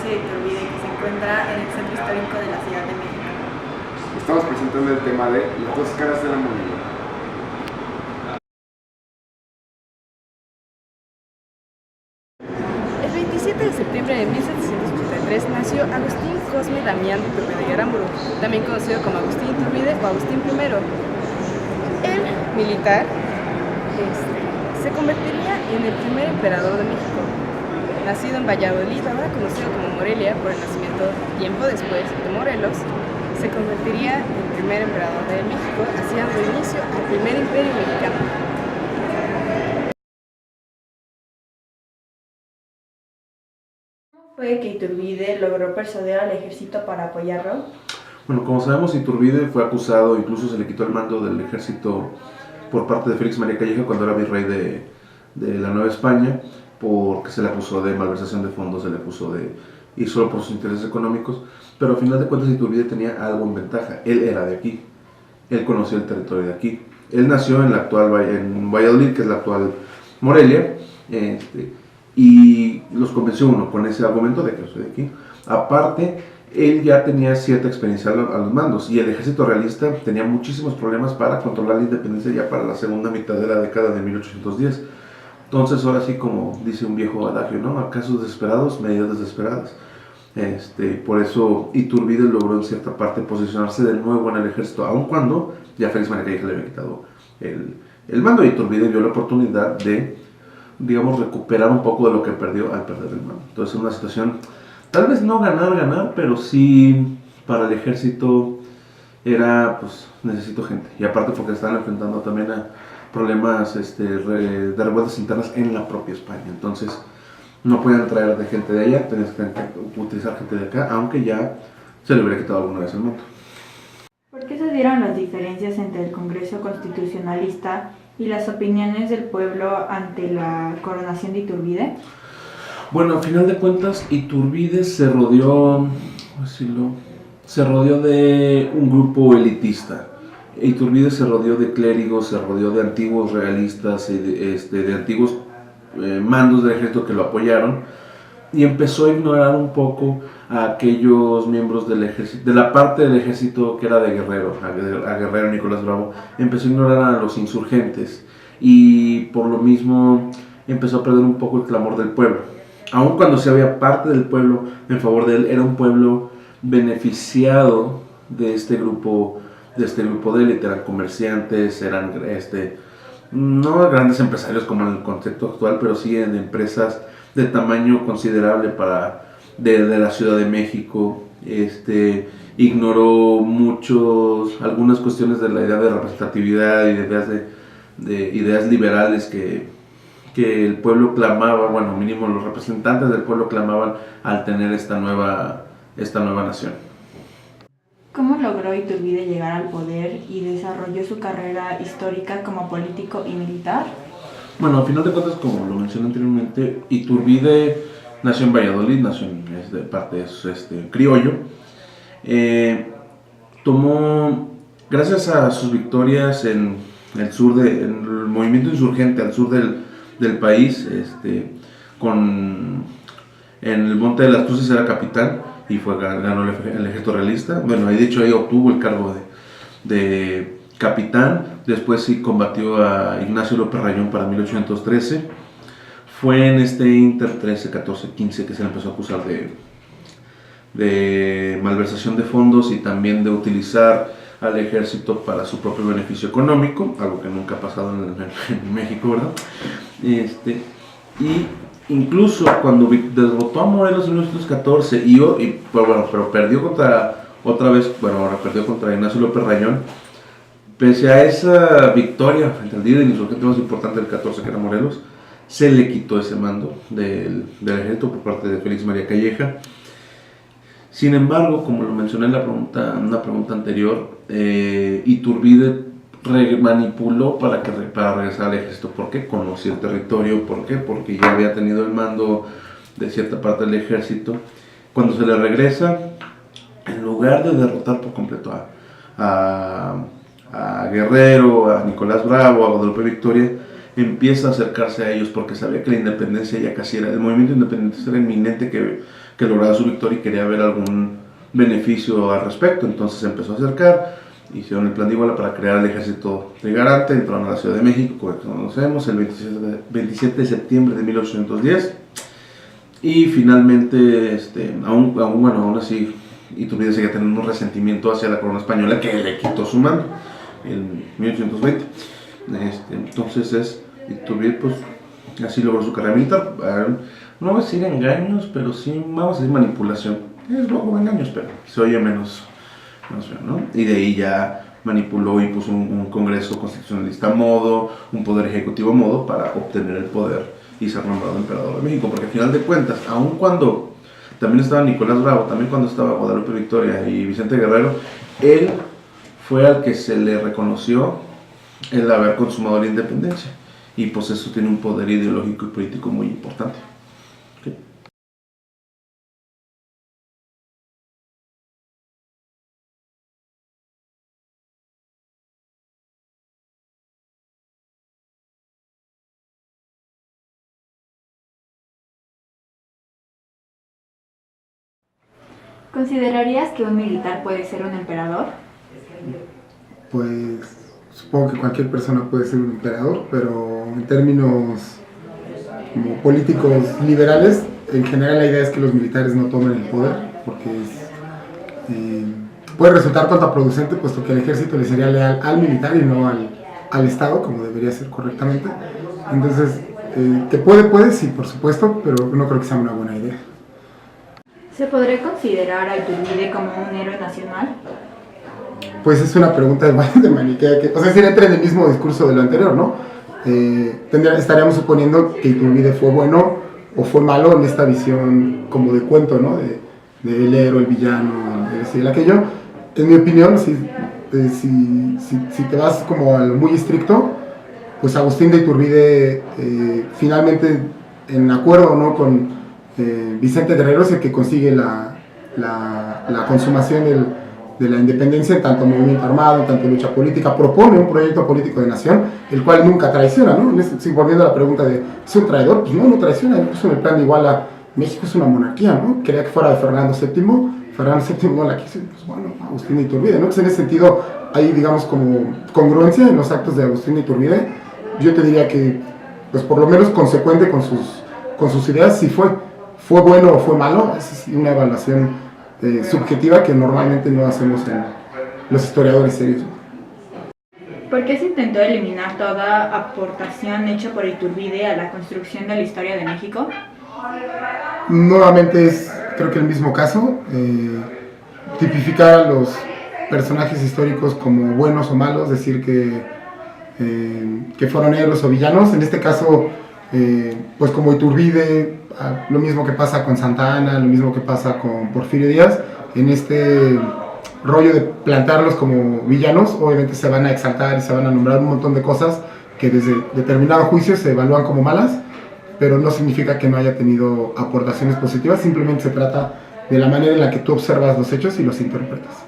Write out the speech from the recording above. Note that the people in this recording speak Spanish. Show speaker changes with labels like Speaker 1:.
Speaker 1: Palacio de Iturbide, que se encuentra en el centro histórico de la Ciudad de México.
Speaker 2: Estamos presentando el tema de las dos caras de la moneda.
Speaker 1: El 27 de septiembre de 1783 nació Agustín Cosme Damián de Iturbide y Aramburu, también conocido como Agustín Iturbide o Agustín I. El militar se convertiría en el primer emperador de México. Nacido en Valladolid, ahora conocido como Morelia por el nacimiento tiempo después de Morelos, se convertiría en el primer emperador de México, así dando inicio al primer imperio mexicano. ¿Cómo fue que Iturbide logró persuadir al ejército para apoyarlo?
Speaker 3: Bueno, como sabemos, Iturbide fue acusado, incluso se le quitó el mando del ejército por parte de Félix María Calleja cuando era virrey de la Nueva España, porque se le acusó de malversación de fondos, se le acusó y solo por sus intereses económicos, pero al final de cuentas Iturbide tenía algo en ventaja. Él era de aquí, él conocía el territorio de aquí, él nació en en Valladolid, que es la actual Morelia, y los convenció uno con ese argumento de que yo soy de aquí. Aparte, él ya tenía cierta experiencia a los mandos, y el ejército realista tenía muchísimos problemas para controlar la independencia ya para la segunda mitad de la década de 1810. Entonces, ahora sí, como dice un viejo adagio, ¿no? A casos desesperados, medidas desesperadas. Por eso Iturbide logró en cierta parte posicionarse de nuevo en el ejército, aun cuando ya Félix María Calleja le había quitado el mando. Iturbide vio la oportunidad de, digamos, recuperar un poco de lo que perdió al perder el mando. Entonces, en una situación, tal vez no ganar, pero sí para el ejército era, pues, necesito gente. Y aparte porque estaban enfrentando también a problemas de revueltas internas en la propia España. Entonces, no podían traer de gente de allá, tenías que utilizar gente de acá, aunque ya se le hubiera quitado alguna vez el mando.
Speaker 1: ¿Por qué se dieron las diferencias entre el Congreso Constitucionalista y las opiniones del pueblo ante la coronación de Iturbide?
Speaker 3: Bueno, al final de cuentas, Iturbide se rodeó de un grupo elitista. Iturbide se rodeó de clérigos, se rodeó de antiguos realistas, de antiguos mandos del ejército que lo apoyaron, y empezó a ignorar un poco a aquellos miembros del ejército, de la parte del ejército que era de Guerrero, a Guerrero Nicolás Bravo. Empezó a ignorar a los insurgentes, y por lo mismo empezó a perder un poco el clamor del pueblo. Aun cuando se había parte del pueblo en favor de él, era un pueblo beneficiado de este grupo de élite. Eran comerciantes, eran no grandes empresarios como en el concepto actual, pero sí en empresas de tamaño considerable de la Ciudad de México. Ignoró algunas cuestiones de la idea de representatividad y de ideas liberales que el pueblo clamaba, bueno, mínimo los representantes del pueblo clamaban al tener esta nueva nación.
Speaker 1: ¿Cómo logró Iturbide llegar al poder y desarrolló su carrera histórica como político y militar?
Speaker 3: Bueno, al final de cuentas, como lo mencioné anteriormente, Iturbide nació en Valladolid, nació de parte de criollo. Gracias a sus victorias en el movimiento insurgente al sur del país, en el Monte de las Cruces era capitán y ganó el ejército realista. Bueno, ahí obtuvo el cargo de capitán. Después sí combatió a Ignacio López Rayón para 1813. Fue en este Inter 13, 14, 15 que se le empezó a acusar de malversación de fondos y también de utilizar al ejército para su propio beneficio económico, algo que nunca ha pasado en México, ¿verdad? Y incluso cuando derrotó a Morelos en 1914 pero perdió ahora perdió contra Ignacio López Rayón. Pese a esa victoria frente al líder insurgente más importante del 14, que era Morelos, se le quitó ese mando del ejército por parte de Félix María Calleja. Sin embargo, como lo mencioné en una pregunta anterior, Iturbide manipuló para regresar al ejército. ¿Por qué? Conocía el territorio. ¿Por qué? Porque ya había tenido el mando de cierta parte del ejército. Cuando se le regresa, en lugar de derrotar por completo a Guerrero, a Nicolás Bravo, a Guadalupe Victoria, empieza a acercarse a ellos porque sabía que la independencia ya casi era, el movimiento independentista era inminente, que lograra su victoria y quería ver algún beneficio al respecto. Entonces se empezó a acercar, hicieron el plan de Iguala para crear el ejército de Garante, entraron a la Ciudad de México, como conocemos, el 27 de septiembre de 1810, y finalmente, aún así, Iturbide seguía teniendo un resentimiento hacia la corona española que le quitó su mando en 1820. Entonces Iturbide pues así logró su carrera militar. No voy a decir engaños, pero sí vamos a decir manipulación. Es luego engaños, pero se oye menos feo, ¿no? Y de ahí ya manipuló y puso un congreso constitucionalista a modo, un poder ejecutivo a modo para obtener el poder y ser nombrado emperador de México, porque al final de cuentas, aun cuando también estaba Nicolás Bravo, también cuando estaba Guadalupe Victoria y Vicente Guerrero, él fue al que se le reconoció el haber consumado la independencia, y pues eso tiene un poder ideológico y político muy importante. ¿Okay?
Speaker 4: ¿Considerarías que un militar puede ser un emperador?
Speaker 5: Pues supongo que cualquier persona puede ser un emperador, pero en términos como políticos liberales, en general la idea es que los militares no tomen el poder, porque puede resultar contraproducente, puesto que el ejército le sería leal al militar y no al Estado, como debería ser correctamente. Entonces, que puede, sí, por supuesto, pero no creo que sea una buena idea.
Speaker 4: ¿Se podría considerar a Iturbide como un héroe nacional?
Speaker 5: Pues es una pregunta de maniquea, o sea, si entra en el mismo discurso de lo anterior, ¿no? Estaríamos suponiendo que Iturbide fue bueno o fue malo en esta visión como de cuento, ¿no? De el héroe, el villano, el aquello. En mi opinión, si te vas como a lo muy estricto, pues Agustín de Iturbide finalmente, en acuerdo, ¿no?, con Vicente Guerrero, es el que consigue la consumación de la independencia en tanto movimiento armado, en tanto lucha política, propone un proyecto político de nación, el cual nunca traiciona, ¿no? Volviendo a la pregunta de, ¿es un traidor? Pues no traiciona, él puso en el plan de Iguala, México es una monarquía, ¿no? Quería que fuera de Fernando VII no la quiso, pues bueno, Agustín de Iturbide, ¿no? Entonces en ese sentido hay, digamos, como congruencia en los actos de Agustín de Iturbide. Yo te diría que, pues por lo menos consecuente con sus ideas, si fue bueno o fue malo, es una evaluación subjetiva que normalmente no hacemos en los historiadores serios.
Speaker 4: ¿Por qué se intentó eliminar toda aportación hecha por Iturbide a la construcción de la historia de México?
Speaker 5: Nuevamente creo que el mismo caso, tipificar a los personajes históricos como buenos o malos, decir que fueron héroes o villanos. En este caso, pues como Iturbide, lo mismo que pasa con Santa Anna, lo mismo que pasa con Porfirio Díaz, en este rollo de plantearlos como villanos, obviamente se van a exaltar y se van a nombrar un montón de cosas que desde determinado juicio se evalúan como malas, pero no significa que no haya tenido aportaciones positivas, simplemente se trata de la manera en la que tú observas los hechos y los interpretas.